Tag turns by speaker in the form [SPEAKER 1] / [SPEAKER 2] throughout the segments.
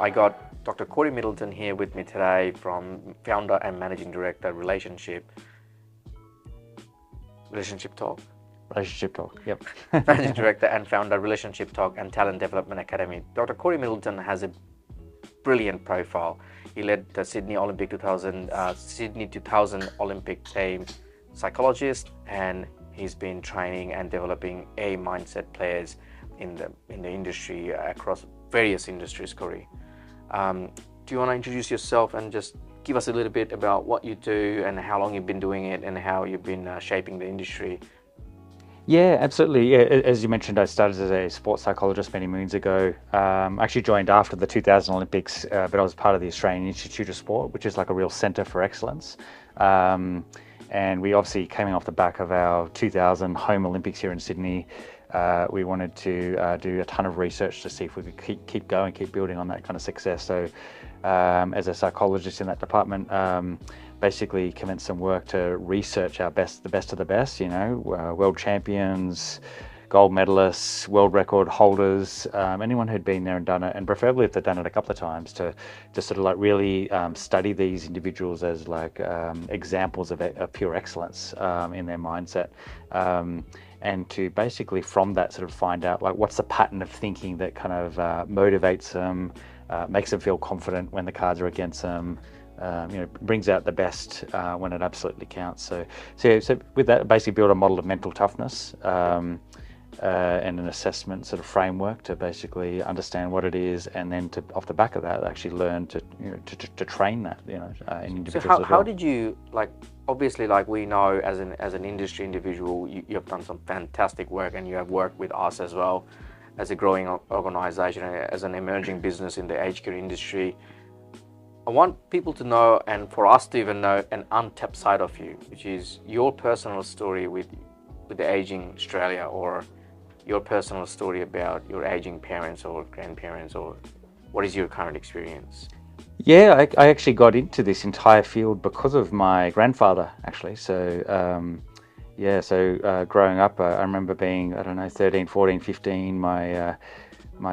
[SPEAKER 1] I got Dr. Cory Middleton here with me today, from founder and managing director, Relationship Talk.
[SPEAKER 2] Relationship Talk, yep.
[SPEAKER 1] Managing director and founder, Relationship Talk and Talent Development Academy. Dr. Cory Middleton has a brilliant profile. He led the Sydney 2000 Olympic team psychologist, and he's been training and developing mindset players in the industry, across various industries. Cory, do you want to introduce yourself and just give us a little bit about what you do and how long you've been doing it and how you've been shaping the industry?
[SPEAKER 2] Yeah, absolutely. Yeah, as you mentioned, I started as a sports psychologist many moons ago. I actually joined after the 2000 Olympics, but I was part of the Australian Institute of Sport, which is like a real centre for excellence. And we obviously, coming off the back of our 2000 home Olympics here in Sydney, we wanted to do a ton of research to see if we could keep going, keep building on that kind of success. So as a psychologist in that department, basically commenced some work to research the best of the best, world champions, gold medalists, world record holders, anyone who'd been there and done it, and preferably if they'd done it a couple of times, to sort of like really study these individuals as like examples of pure excellence in their mindset. And to basically from that sort of find out like what's the pattern of thinking that kind of motivates them, makes them feel confident when the cards are against them, brings out the best when it absolutely counts. So with that, basically build a model of mental toughness and an assessment sort of framework to basically understand what it is, and then to off the back of that actually learn to train that in individuals.
[SPEAKER 1] So how did you, like, obviously, like we know as an industry individual, you have done some fantastic work, and you have worked with us as well as a growing organization, as an emerging business in the aged care industry. I want people to know, and for us to even know, an untapped side of you, which is your personal story with the aging Australia, or your personal story about your aging parents or grandparents, or what is your current experience?
[SPEAKER 2] Yeah, I actually got into this entire field because of my grandfather, actually. So, growing up, I remember being, 13, 14, 15, my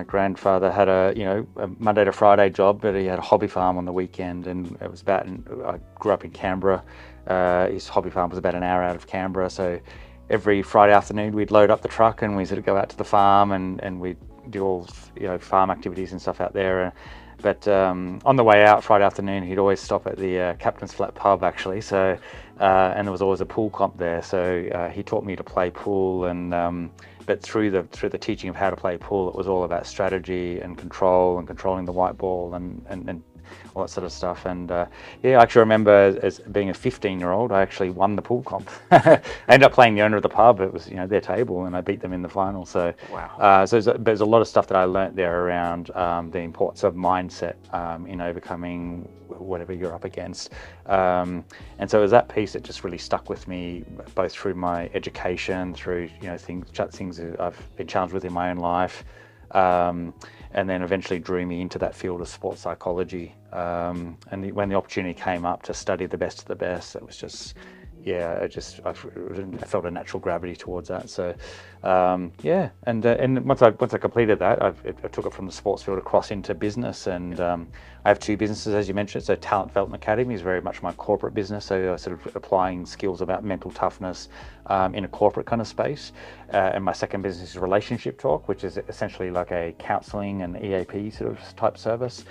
[SPEAKER 2] grandfather had a Monday to Friday job, but he had a hobby farm on the weekend, and it was I grew up in Canberra. His hobby farm was about an hour out of Canberra, so every Friday afternoon we'd load up the truck and we sort of go out to the farm and we'd do all farm activities and stuff out there. But on the way out Friday afternoon, he'd always stop at the Captain's Flat pub, actually. So and there was always a pool comp there, so he taught me to play pool, and but through the teaching of how to play pool, it was all about strategy and control and controlling the white ball and all that sort of stuff. And I actually remember as being a 15-year-old, I actually won the pool comp. I ended up playing the owner of the pub. It was their table, and I beat them in the final. So
[SPEAKER 1] wow.
[SPEAKER 2] There's a lot of stuff that I learnt there around the importance of mindset in overcoming whatever you're up against. And so it was that piece that just really stuck with me, both through my education, through things that I've been challenged with in my own life. And then eventually drew me into that field of sports psychology. And when the opportunity came up to study the best of the best, it was just, I felt a natural gravity towards that. So, and once I completed that, I took it from the sports field across into business, and I have two businesses, as you mentioned. So Talent Development Academy is very much my corporate business, so sort of applying skills about mental toughness in a corporate kind of space. And my second business is Relationship Talk, which is essentially like a counselling and EAP sort of type service.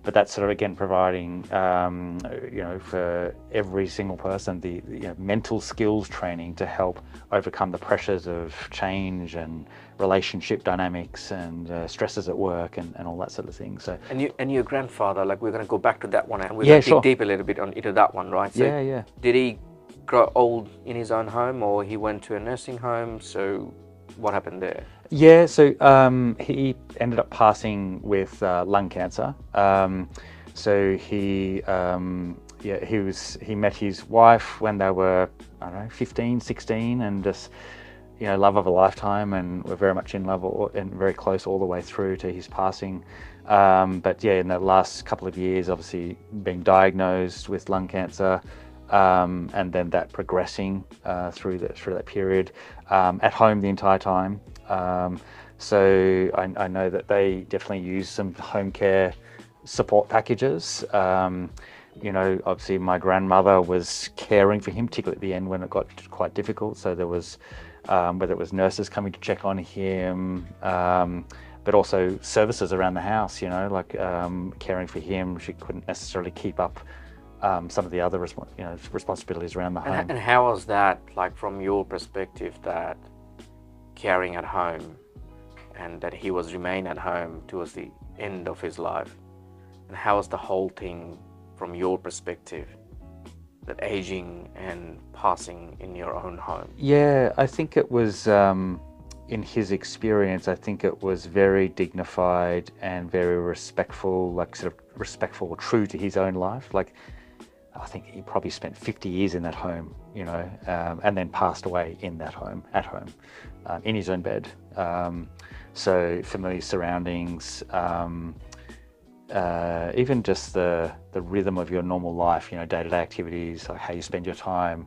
[SPEAKER 2] But that's sort of, again, providing, for every single person, the mental skills training to help overcome the pressures of change and relationship dynamics and stresses at work and all that sort of thing. So
[SPEAKER 1] and your grandfather, like, we're going to go back to that one, and we're going to dig deep a little bit into that one, right? So did he grow old in his own home, or he went to a nursing home? So what happened there?
[SPEAKER 2] Yeah, so he ended up passing with lung cancer. So he met his wife when they were 15, 16, and just love of a lifetime, and were very much in love and very close all the way through to his passing. But in the last couple of years, obviously being diagnosed with lung cancer. And then that progressing through that period, at home the entire time. So I know that they definitely use some home care support packages. Obviously my grandmother was caring for him, particularly at the end when it got quite difficult. So there was, whether it was nurses coming to check on him, but also services around the house, like caring for him. She couldn't necessarily keep up some of the other responsibilities around the home.
[SPEAKER 1] And how was that, like from your perspective, that caring at home and that he was remain at home towards the end of his life? And how was the whole thing from your perspective, that aging and passing in your own home?
[SPEAKER 2] Yeah, I think it was, in his experience, I think it was very dignified and very respectful, like sort of respectful or true to his own life. Like, I think he probably spent 50 years in that home, and then passed away in that home, at home, in his own bed. So familiar surroundings, even just the rhythm of your normal life, day-to-day activities, like how you spend your time,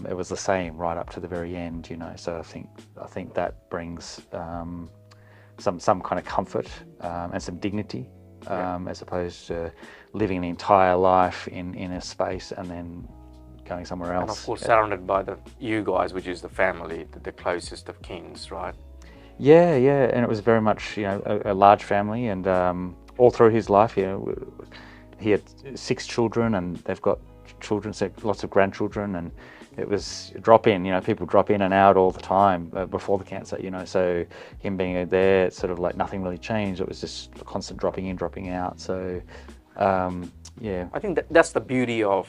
[SPEAKER 2] it was the same right up to the very end, So I think that brings some kind of comfort and some dignity, as opposed to living an entire life in a space and then going somewhere else.
[SPEAKER 1] And of course, surrounded by you guys, which is the family, the closest of kins, right?
[SPEAKER 2] Yeah, and it was very much, a large family, and all through his life, he had 6 children, and they've got children, so lots of grandchildren, and it was drop in, people drop in and out all the time before the cancer, so him being there, it's sort of like nothing really changed. It was just constant dropping in, dropping out. So, yeah.
[SPEAKER 1] I think that's the beauty of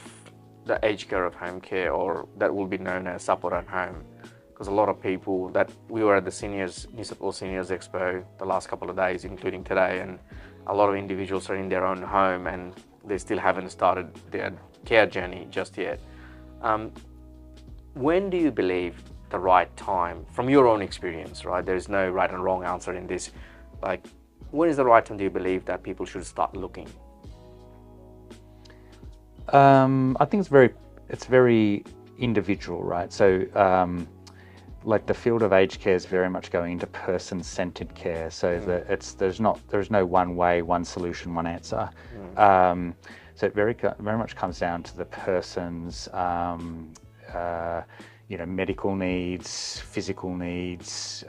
[SPEAKER 1] the aged care of home care, or that will be known as support at home. Because a lot of people that we were at the New South Wales Seniors Expo the last couple of days, including today, and a lot of individuals are in their own home and they still haven't started their care journey just yet. When do you believe the right time, from your own experience, right? There is no right and wrong answer in this. Like, when is the right time do you believe that people should start looking?
[SPEAKER 2] I think it's very individual, right? So, like the field of aged care is very much going into person-centered care, so that there's no one way, one solution, one answer. So it very much comes down to the person's medical needs, physical needs,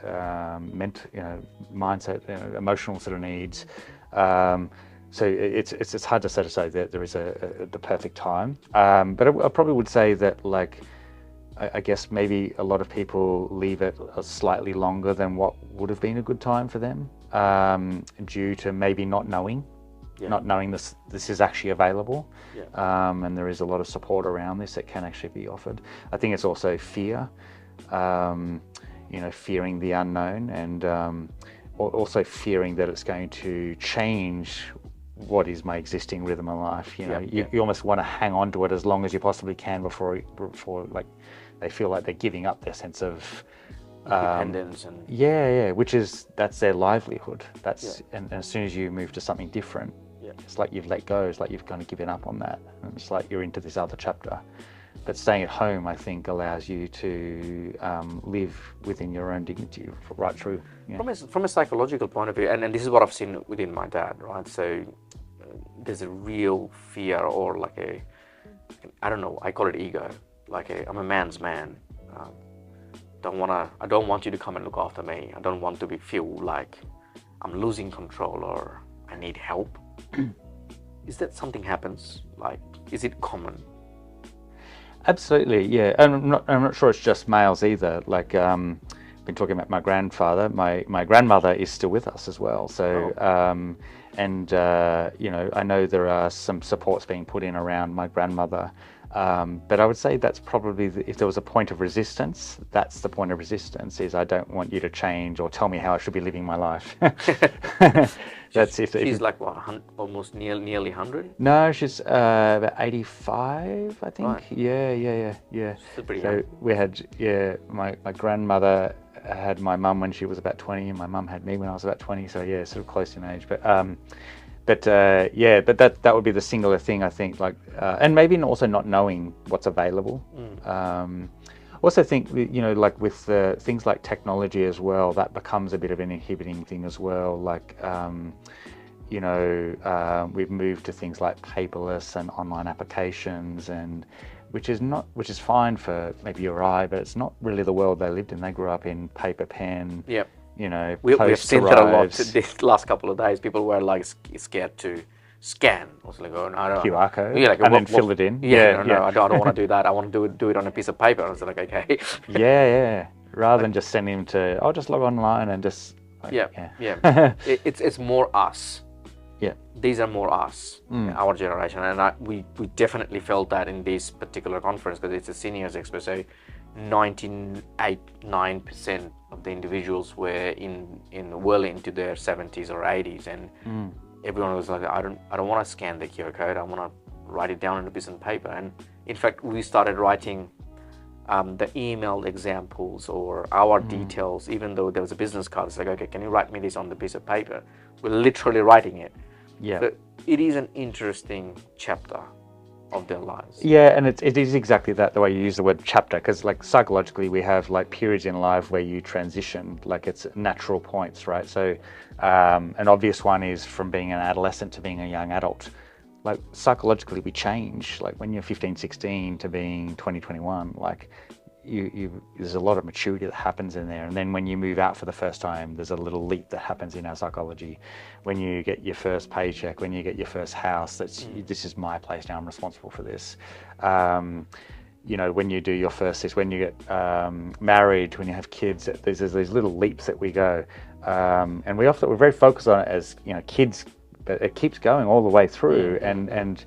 [SPEAKER 2] mindset, emotional sort of needs. So it's hard to say that there is the perfect time. But I probably would say that, like, I guess maybe a lot of people leave it slightly longer than what would have been a good time for them, due to maybe not knowing this is actually available, and there is a lot of support around this that can actually be offered. I think it's also fear, fearing the unknown, and also fearing that it's going to change what is my existing rhythm of life. You almost want to hang on to it as long as you possibly can before like they feel like they're giving up their sense of
[SPEAKER 1] independence
[SPEAKER 2] and that's their livelihood. And as soon as you move to something different, it's like you've let go. It's like you've kind of given up on that, and it's like you're into this other chapter. But staying at home, I think, allows you to live within your own dignity right through.
[SPEAKER 1] From a psychological point of view, and this is what I've seen within my dad, right? So there's a real fear, or like I don't know, I call it ego. Like I'm a man's man. I don't want you to come and look after me. I don't want to feel like I'm losing control or I need help. Is that something happens? Like, is it common?
[SPEAKER 2] Absolutely, yeah. And I'm not sure it's just males either. Like, been talking about my grandfather. My grandmother is still with us as well. So, I know there are some supports being put in around my grandmother. But I would say that's probably, if there was a point of resistance, that's the point of resistance, is I don't want you to change or tell me how I should be living my life.
[SPEAKER 1] She's like what, almost nearly 100?
[SPEAKER 2] No, she's about 85, I think. Right. Yeah.
[SPEAKER 1] So
[SPEAKER 2] we had, my grandmother had my mum when she was about 20, and my mum had me when I was about 20. So yeah, sort of close in age. But that would be the singular thing, I think, like, and maybe also not knowing what's available. Also think, like with things like technology as well, that becomes a bit of an inhibiting thing as well. Like, we've moved to things like paperless and online applications, and which is fine for maybe your eye, but it's not really the world they lived in. They grew up in paper pen.
[SPEAKER 1] Yep. We've
[SPEAKER 2] Post
[SPEAKER 1] seen that a lot
[SPEAKER 2] arrives,
[SPEAKER 1] this last couple of days. People were like scared to scan. I was like, oh, no, I don't
[SPEAKER 2] QR code,
[SPEAKER 1] Yeah, like,
[SPEAKER 2] and then fill it in.
[SPEAKER 1] Yeah, no, I don't want to do that. I want to do it on a piece of paper. I was like, okay.
[SPEAKER 2] Yeah. Rather than just sending them to, I'll just log online and just.
[SPEAKER 1] Yeah. It's more us.
[SPEAKER 2] Yeah.
[SPEAKER 1] These are more us, our generation, and we definitely felt that in this particular conference, because it's a seniors expo. So 9% of the individuals were well into their 70s or 80s, and everyone was like, I don't want to scan the QR code. I want to write it down on a piece of paper. And in fact, we started writing the email examples or our details, even though there was a business card. It's like, okay, can you write me this on the piece of paper? We're literally writing it.
[SPEAKER 2] Yeah.
[SPEAKER 1] So it is an interesting chapter of their lives.
[SPEAKER 2] Yeah, and it is exactly that, the way you use the word chapter, because like psychologically we have like periods in life where you transition, like it's natural points, right? So an obvious one is from being an adolescent to being a young adult. Like psychologically we change, like when you're 15, 16 to being 20, 21, like there's a lot of maturity that happens in there. And then when you move out for the first time, there's a little leap that happens in our psychology. When you get your first paycheck, when you get your first house, this is my place now, I'm responsible for this. When you do your first, when you get married, when you have kids, there's these little leaps that we go. And we're very focused on it as, kids, but it keeps going all the way through. And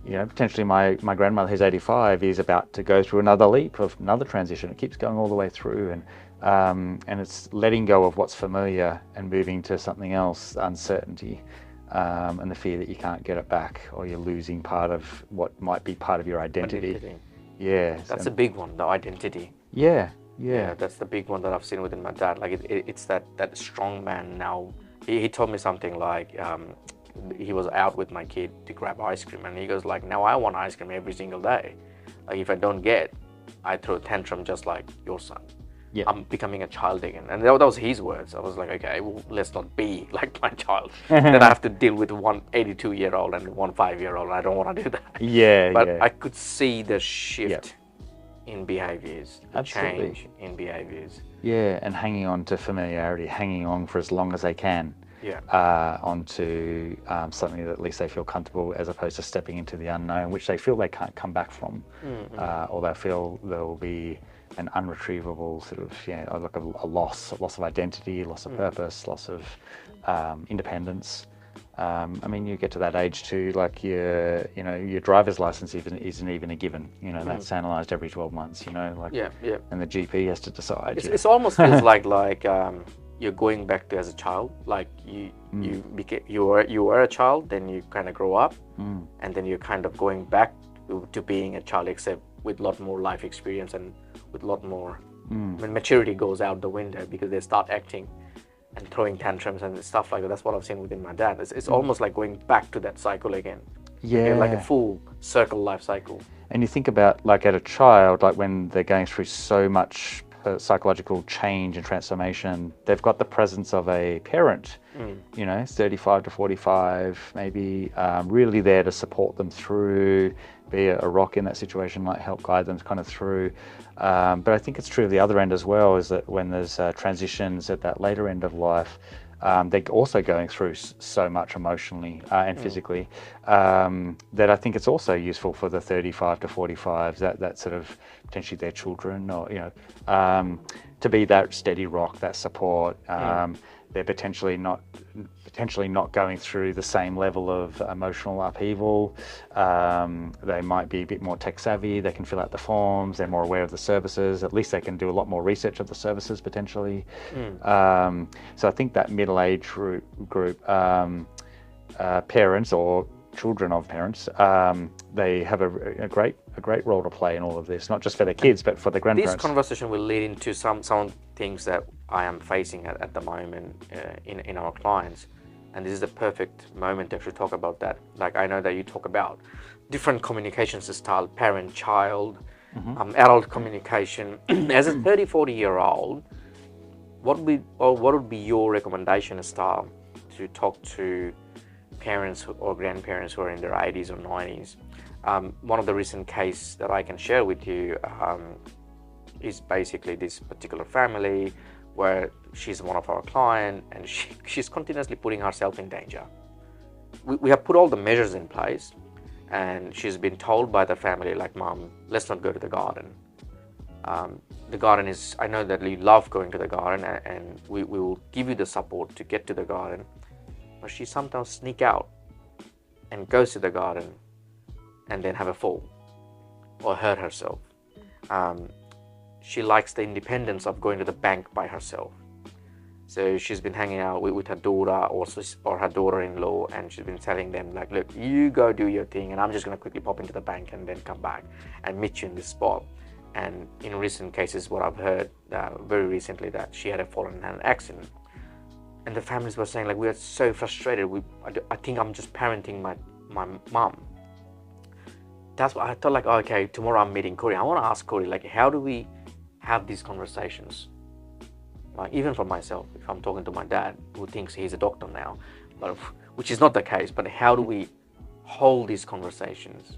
[SPEAKER 2] potentially my grandmother, who's 85, is about to go through another leap of another transition. It keeps going all the way through, and it's letting go of what's familiar and moving to something else, uncertainty, and the fear that you can't get it back, or you're losing part of what might be part of your identity. Yeah,
[SPEAKER 1] that's a big one, the identity.
[SPEAKER 2] Yeah,
[SPEAKER 1] that's the big one that I've seen within my dad. Like it's that strong man now. He told me something like. He was out with my kid to grab ice cream, and he goes like, now I want ice cream every single day. Like if I don't get, I throw a tantrum just like your son.
[SPEAKER 2] Yeah.
[SPEAKER 1] I'm becoming a child again. And that was his words. I was like, okay, well, let's not be like my child. Then I have to deal with one 82-year-old and one 5-year-old. I don't want to do that. But I could see the shift in behaviors, the change in behaviors.
[SPEAKER 2] Yeah, and hanging on to familiarity, hanging on for as long as they can. Onto something that at least they feel comfortable, as opposed to stepping into the unknown, which they feel they can't come back from, or they feel there will be an unretrievable sort of, like a loss of identity, loss of purpose, loss of independence. You get to that age too, like your driver's license isn't even a given. That's analysed every 12 months. And the GP has to decide.
[SPEAKER 1] It almost feels like you're going back to as a child, like you were a child, then you kind of grow up, and then you're kind of going back to being a child, except with a lot more life experience and with a lot more when maturity goes out the window, because they start acting and throwing tantrums and stuff like that. That's what I've seen within my dad. It's almost like going back to that cycle again. Like a full circle life cycle.
[SPEAKER 2] And you think about, like, at a child, like when they're going through so much psychological change and transformation, they've got the presence of a parent, 35 to 45, maybe, really there to support them through, be a rock in that situation, like help guide them kind of through. But I think it's true of the other end as well, is that when there's transitions at that later end of life, they're also going through so much emotionally and physically, that I think it's also useful for the 35 to 45s, that sort of potentially their children, or to be that steady rock, that support. They're potentially not going through the same level of emotional upheaval. They might be a bit more tech savvy. They can fill out the forms. They're more aware of the services. At least they can do a lot more research of the services potentially. So I think that middle-age group, parents or children of parents, they have a great role to play in all of this, not just for their kids, but for the grandparents.
[SPEAKER 1] This conversation will lead into some things that I am facing at the moment in our clients, and this is the perfect moment to actually talk about that. Like, I know that you talk about different communication style, parent-child, adult communication. As a 30, 40-year-old, what would be your recommendation style to talk to parents or grandparents who are in their 80s or 90s? One of the recent cases that I can share with you is basically this particular family where she's one of our clients, and she's continuously putting herself in danger. We have put all the measures in place, and she's been told by the family, like, Mom, let's not go to the garden. The garden is, I know that you love going to the garden, and we will give you the support to get to the garden. But she sometimes sneak out and goes to the garden and then have a fall or hurt herself. She likes the independence of going to the bank by herself. So she's been hanging out with her daughter or her daughter-in-law, and she's been telling them, like, look, you go do your thing, and I'm just going to quickly pop into the bank and then come back and meet you in this spot. And in recent cases, what I've heard very recently, that she had a fall in an accident. And the families were saying, like, we are so frustrated. I think I'm just parenting my mom. That's what I thought, like, okay, tomorrow I'm meeting Cory. I want to ask Cory, like, how do we have these conversations? Like, even for myself, if I'm talking to my dad, who thinks he's a doctor now, but which is not the case, but how do we hold these conversations?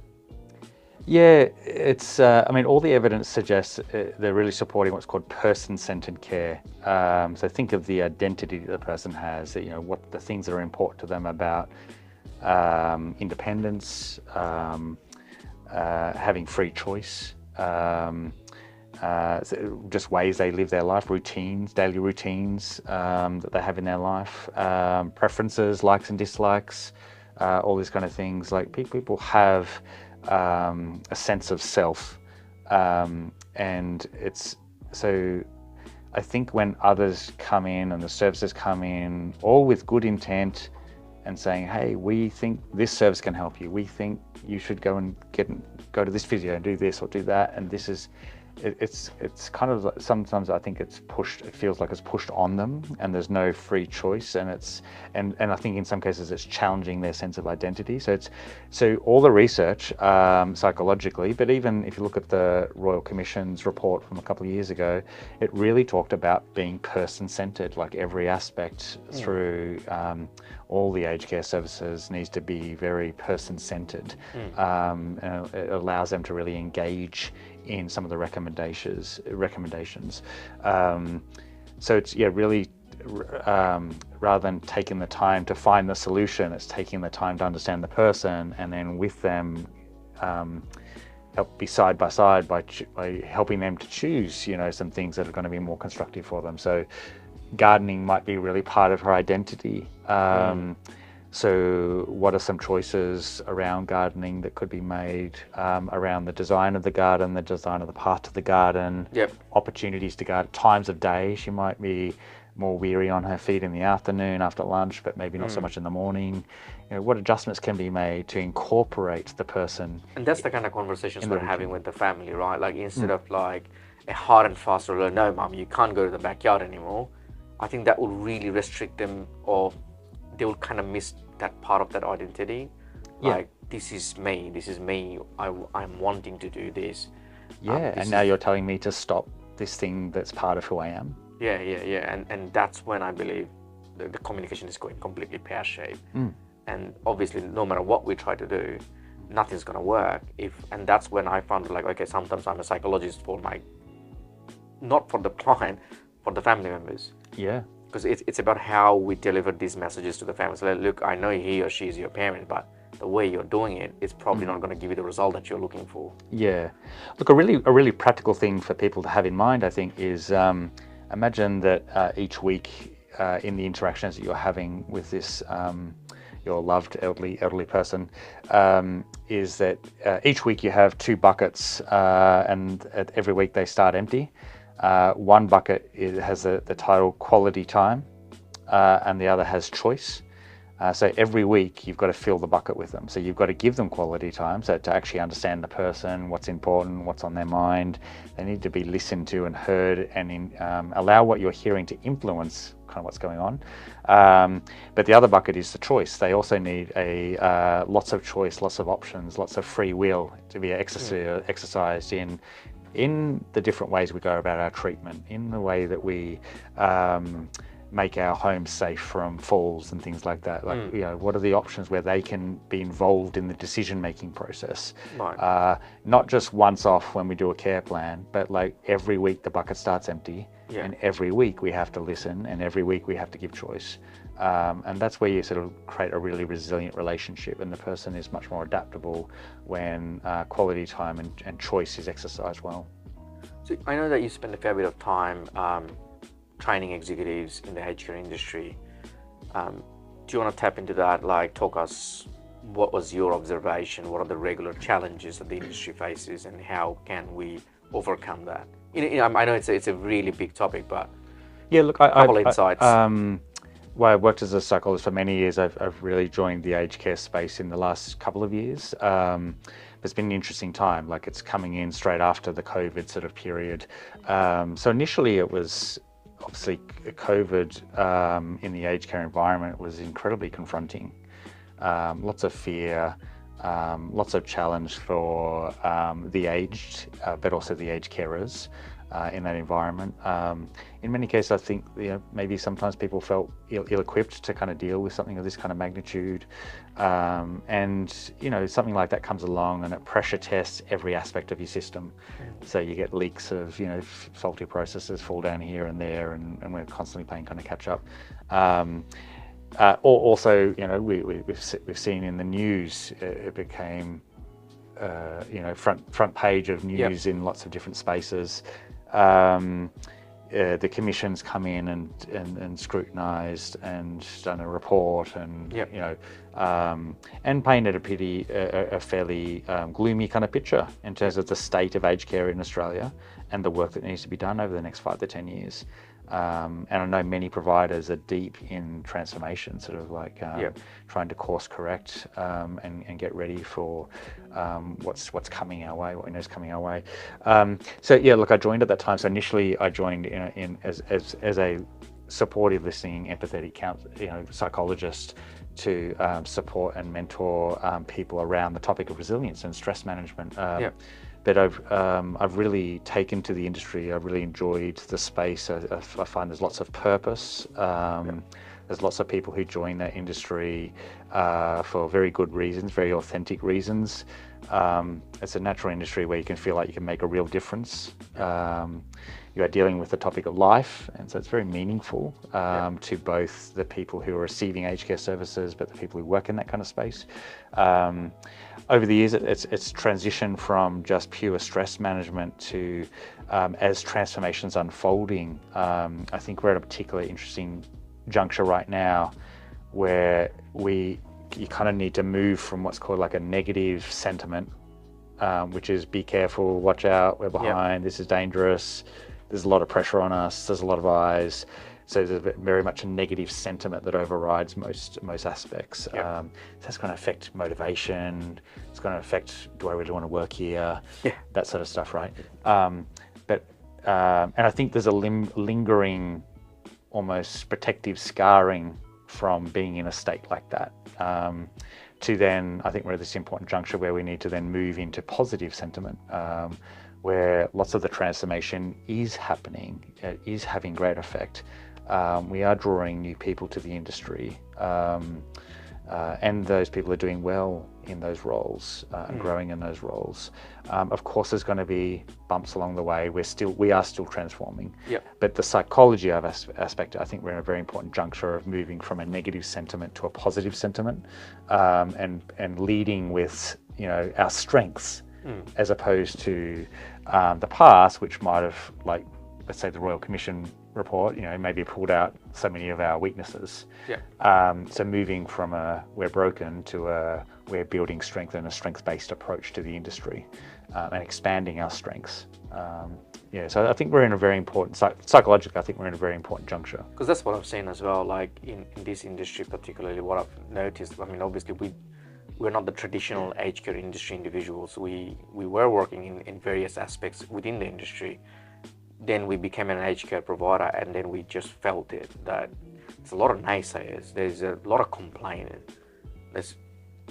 [SPEAKER 2] Yeah, it's, I mean, all the evidence suggests they're really supporting what's called person-centered care. So think of the identity that the person has, you know, what the things that are important to them about independence, having free choice, just ways they live their life, routines, daily routines that they have in their life, preferences, likes and dislikes, all these kind of things. Like, people have a sense of self, and it's, so I think when others come in and the services come in, all with good intent and saying, hey, we think this service can help you, we think you should go to this physio and do this or do that, and this is, it's kind of, sometimes I think it's pushed, it feels like it's pushed on them, and there's no free choice, and I think in some cases it's challenging their sense of identity. So all the research psychologically, but even if you look at the Royal Commission's report from a couple of years ago, it really talked about being person-centered, like every aspect through all the aged care services needs to be very person-centered, and it allows them to really engage in some of the recommendations. So it's, yeah, really, rather than taking the time to find the solution, it's taking the time to understand the person, and then with them help be side by side by helping them to choose, you know, some things that are going to be more constructive for them. So gardening might be really part of her identity. So what are some choices around gardening that could be made, around the design of the garden, the design of the path to the garden, opportunities to garden, times of day? She might be more weary on her feet in the afternoon after lunch, but maybe not so much in the morning. You know, what adjustments can be made to incorporate the person?
[SPEAKER 1] And that's the kind of conversations we're having with the family, right? Like, instead of like a hard and fast rule, no, Mom, you can't go to the backyard anymore. I think that will really restrict them, or they will kind of miss that part of that identity. Like, this is me, I'm wanting to do this.
[SPEAKER 2] And now you're telling me to stop this thing that's part of who I am. And that's when I believe the communication is going completely pear-shaped. And obviously, no matter what we try to do, nothing's going to work. And that's when I found, like, okay, sometimes I'm a psychologist for not for the client, for the family members. Because it's about how we deliver these messages to the families. Like, look, I know he or she is your parent, but the way you're doing it is probably not going to give you the result that you're looking for. Look, a really practical thing for people to have in mind, I think, is imagine that each week in the interactions that you're having with this your loved elderly person, is that each week you have two buckets, and every week they start empty. One bucket has the title quality time, and the other has choice. So every week you've got to fill the bucket with them. So you've got to give them quality time, so to actually understand the person, what's important, what's on their mind. They need to be listened to and heard, and allow what you're hearing to influence kind of what's going on. But the other bucket is the choice. They also need lots of choice, lots of options, lots of free will to be exercised in the different ways we go about our treatment, in the way that we make our homes safe from falls and things like that. Like, what are the options where they can be involved in the decision-making process?
[SPEAKER 1] Right.
[SPEAKER 2] Not just once off when we do a care plan, but like every week the bucket starts empty, and every week we have to listen, and every week we have to give choice. And that's where you sort of create a really resilient relationship, and the person is much more adaptable when quality time and choice is exercised well.
[SPEAKER 1] So I know that you spend a fair bit of time training executives in the aged care industry. Do you want to tap into that? Like, talk us, what was your observation? What are the regular challenges that the industry faces, and how can we overcome that? I know it's a really big topic, but
[SPEAKER 2] yeah, look,
[SPEAKER 1] a couple insights.
[SPEAKER 2] Well, I worked as a psychologist for many years. I've really joined the aged care space in the last couple of years. It's been an interesting time. Like, it's coming in straight after the COVID sort of period. So initially it was obviously COVID in the aged care environment was incredibly confronting. Lots of fear, lots of challenge for the aged, but also the aged carers in that environment. In many cases, I think maybe sometimes people felt ill-equipped to kind of deal with something of this kind of magnitude, and something like that comes along and it pressure tests every aspect of your system. So you get leaks of faulty processes fall down here and there, and we're constantly playing kind of catch up. Also, we've seen in the news, it became front page of news in lots of different spaces. The commission's come in and scrutinised and done a report, and and painted a fairly gloomy kind of picture in terms of the state of aged care in Australia and the work that needs to be done over the next 5 to 10 years. And I know many providers are deep in transformation, sort of like trying to course correct and get ready for what's coming our way, what we know is coming our way. Look, I joined at that time. So initially, I joined as a supportive listening, empathetic psychologist to support and mentor people around the topic of resilience and stress management. But I've really taken to the industry. I've really enjoyed the space. I find there's lots of purpose. There's lots of people who join that industry for very good reasons, very authentic reasons. It's a natural industry where you can feel like you can make a real difference. You are dealing with the topic of life, and so it's very meaningful to both the people who are receiving aged care services, but the people who work in that kind of space. Over the years, it's transitioned from just pure stress management to, as transformation's unfolding, I think we're at a particularly interesting juncture right now where you kind of need to move from what's called like a negative sentiment, which is be careful, watch out, we're behind, this is dangerous, there's a lot of pressure on us, there's a lot of eyes. So there's very much a negative sentiment that overrides most aspects. So that's going to affect motivation. It's going to affect, do I really want to work here? That sort of stuff, right? And I think there's a lingering, almost protective scarring from being in a state like that. To then, I think we're at this important juncture where we need to then move into positive sentiment, where lots of the transformation is happening, is having great effect. We are drawing new people to the industry, and those people are doing well in those roles and growing in those roles. Of course, there's going to be bumps along the way. We are still transforming. But the psychology of aspect, I think we're in a very important juncture of moving from a negative sentiment to a positive sentiment, and leading with our strengths, as opposed to the past, which might have, like, let's say the Royal Commission report, maybe pulled out so many of our weaknesses.
[SPEAKER 1] Yeah.
[SPEAKER 2] So moving from a we're broken to a we're building strength and a strength-based approach to the industry, and expanding our strengths. So I think we're in a very important, psychologically, I think we're in a very important juncture.
[SPEAKER 1] Because that's what I've seen as well, like in this industry particularly, what I've noticed, I mean, obviously we're not the traditional aged care industry individuals. We were working in various aspects within the industry. Then we became an aged care provider, and then we just felt it, that there's a lot of naysayers, there's a lot of complaining. There's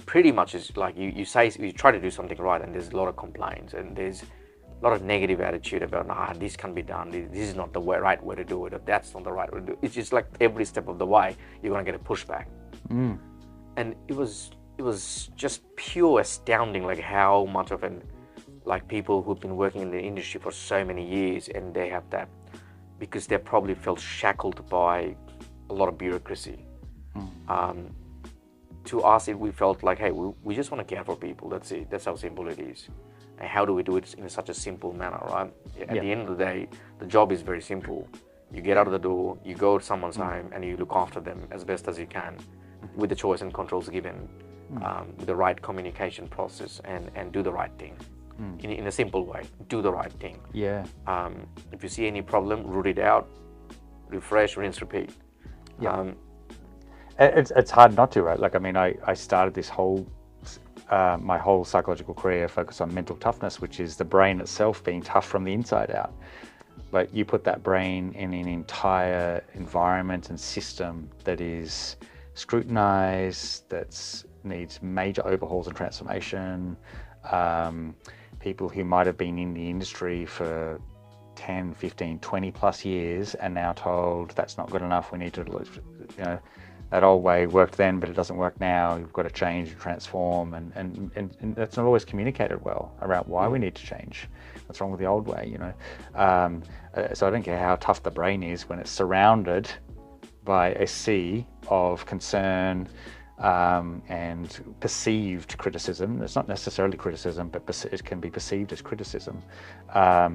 [SPEAKER 1] pretty much is like you try to do something right, and there's a lot of complaints, and there's a lot of negative attitude about, this can be done, this is not the right way to do it, or that's not the right way to do it. It's just like every step of the way you're going to get a pushback. And it was just pure astounding, like how much of people who've been working in the industry for so many years, and they have that because they probably felt shackled by a lot of bureaucracy. To us, we felt like, hey, we just want to care for people. That's it. That's how simple it is. And how do we do it in such a simple manner, right? At the end of the day, the job is very simple. You get out of the door, you go to someone's home, and you look after them as best as you can, with the choice and controls given, with the right communication process, and do the right thing. In a simple way, do the right thing.
[SPEAKER 2] Yeah.
[SPEAKER 1] If you see any problem, root it out, refresh, rinse, repeat.
[SPEAKER 2] Yeah. It's hard not to, right? Like, I mean, I started this my whole psychological career focused on mental toughness, which is the brain itself being tough from the inside out. But you put that brain in an entire environment and system that is scrutinized, that needs major overhauls and transformation. People who might have been in the industry for 10, 15, 20 plus years and now told that's not good enough, we need to, that old way worked then, but it doesn't work now. You've got to change and transform, and that's not always communicated well around why we need to change. What's wrong with the old way, So I don't care how tough the brain is when it's surrounded by a sea of concern and perceived criticism. It's not necessarily criticism, but it can be perceived as criticism.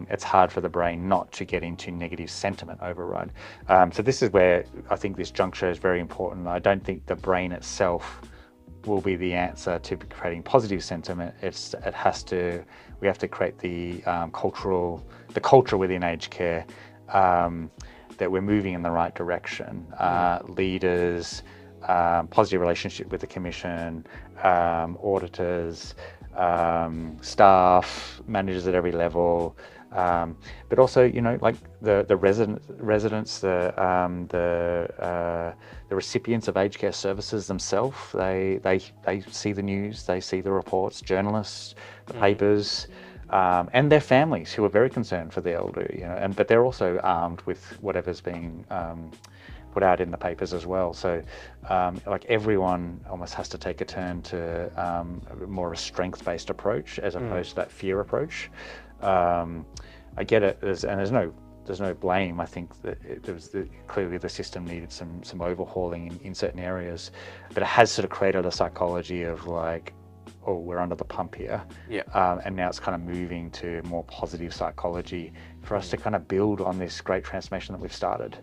[SPEAKER 2] It's hard for the brain not to get into negative sentiment override. So this is where I think this juncture is very important. I don't think the brain itself will be the answer to creating positive sentiment. We have to create the culture within aged care, that we're moving in the right direction. Leaders, positive relationship with the commission, auditors, staff, managers at every level, but also, like the residents, the recipients of aged care services themselves. They see the news, they see the reports, journalists, the papers, and their families who are very concerned for the elderly, but they're also armed with whatever's being put out in the papers as well. So everyone almost has to take a turn to more of a strength-based approach as opposed to that fear approach. I get it, there's no blame. I think that clearly the system needed some overhauling in certain areas, but it has sort of created a psychology of like, oh, we're under the pump here. And now it's kind of moving to more positive psychology for us to kind of build on this great transformation that we've started.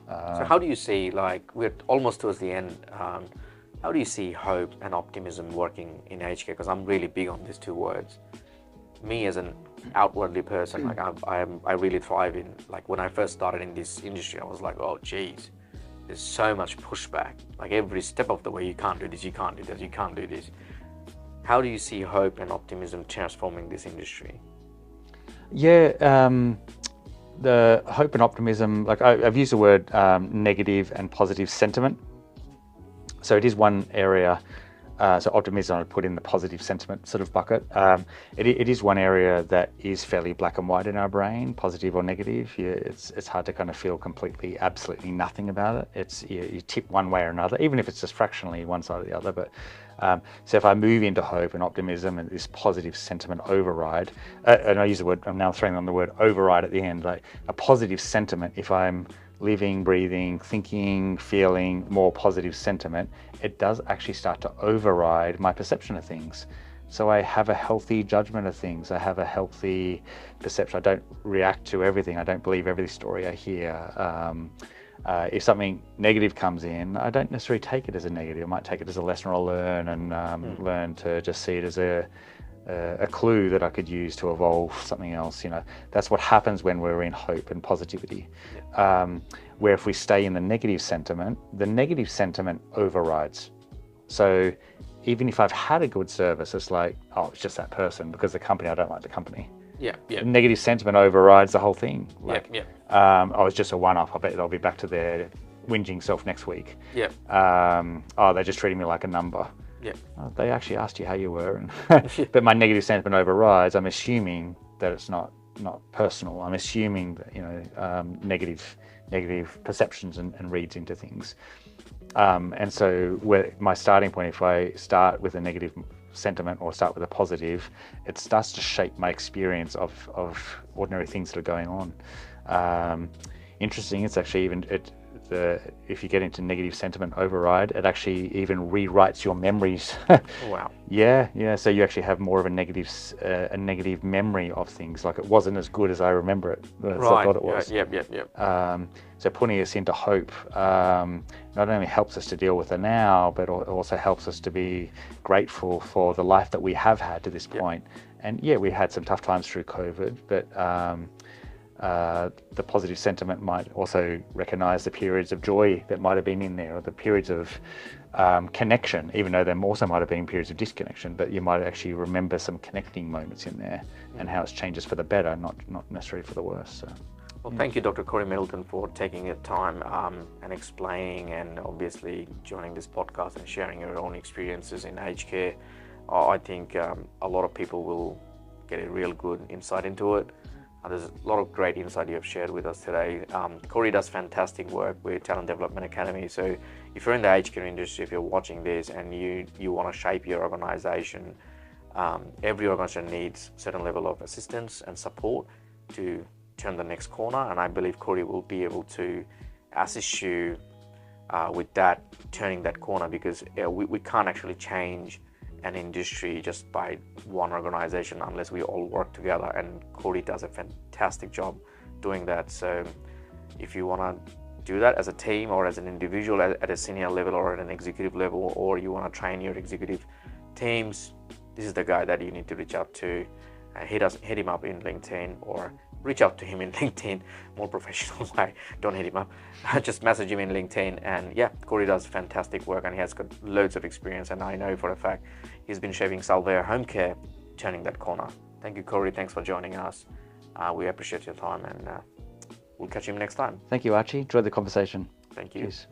[SPEAKER 1] So how do you see, like, we're almost towards the end, how do you see hope and optimism working in aged care? Because I'm really big on these two words. Me as an outwardly person, like I really thrive in, like when I first started in this industry, I was like, oh geez, there's so much pushback. Like every step of the way, you can't do this, you can't do this, you can't do this. How do you see hope and optimism transforming this industry?
[SPEAKER 2] Yeah, the hope and optimism, like I've used the word negative and positive sentiment. So it is one area, so optimism I'd put in the positive sentiment sort of bucket. It is one area that is fairly black and white in our brain, positive or negative. It's hard to kind of feel completely, absolutely nothing about it. You tip one way or another, even if it's just fractionally one side or the other. But so if I move into hope and optimism and this positive sentiment override, and I use the word, I'm now throwing on the word override at the end, like a positive sentiment, if I'm living, breathing, thinking, feeling more positive sentiment, it does actually start to override my perception of things. So I have a healthy judgment of things. I have a healthy perception. I don't react to everything. I don't believe every story I hear. If something negative comes in, I don't necessarily take it as a negative. I might take it as a lesson I'll learn, and learn to just see it as a clue that I could use to evolve something else. You know, that's what happens when we're in hope and positivity. Where if we stay in the negative sentiment overrides. So even if I've had a good service, it's like, oh, it's just that person, because the company, I don't like the company.
[SPEAKER 1] Yeah.
[SPEAKER 2] The negative sentiment overrides the whole thing. Like,
[SPEAKER 1] Yeah.
[SPEAKER 2] Oh, it's just a one-off. I bet they'll be back to their whinging self next week.
[SPEAKER 1] Yeah.
[SPEAKER 2] Oh, they're just treating me like a number.
[SPEAKER 1] Yeah.
[SPEAKER 2] Oh, they actually asked you how you were, and but my negative sentiment overrides. I'm assuming that it's not personal. I'm assuming that, you know, negative perceptions and reads into things. And so my starting point, if I start with a negative sentiment or start with a positive, it starts to shape my experience of ordinary things that are going on. Interesting, it's actually even if you get into negative sentiment override, it actually even rewrites your memories.
[SPEAKER 1] Wow.
[SPEAKER 2] Yeah. So you actually have more of a negative memory of things. Like, it wasn't as good as I remember it. As I thought it was.
[SPEAKER 1] Yep.
[SPEAKER 2] So putting us into hope not only helps us to deal with the now, but also helps us to be grateful for the life that we have had to this point. And yeah, we had some tough times through COVID, but the positive sentiment might also recognize the periods of joy that might have been in there, or the periods of connection, even though there also might have been periods of disconnection, but you might actually remember some connecting moments in there and how it's changed us for the better, not necessarily for the worse. So.
[SPEAKER 1] Well, thank you, Dr. Cory Middleton, for taking your time and explaining, and obviously joining this podcast and sharing your own experiences in aged care. I think a lot of people will get a real good insight into it. There's a lot of great insight you have shared with us today. Cory does fantastic work with Talent Development Academy. So if you're in the aged care industry, if you're watching this and you want to shape your organization, every organization needs a certain level of assistance and support to turn the next corner. And I believe Cory will be able to assist you with that, turning that corner, because we can't actually change an industry just by one organization unless we all work together, and Cory does a fantastic job doing that. So if you want to do that as a team or as an individual at a senior level or at an executive level, or you want to train your executive teams, this is the guy that you need to reach out to. Hit him up in LinkedIn, or reach out to him in LinkedIn, more professional way. Don't hit him up, just message him in LinkedIn. And yeah, Cory does fantastic work, and he has got loads of experience, and I know for a fact he's been shaping Salveo Home Care, turning that corner. Thank you, Cory. Thanks for joining us. We appreciate your time, and we'll catch him next time.
[SPEAKER 2] Thank you, Archie. Enjoyed the conversation.
[SPEAKER 1] Thank you.
[SPEAKER 2] Cheers.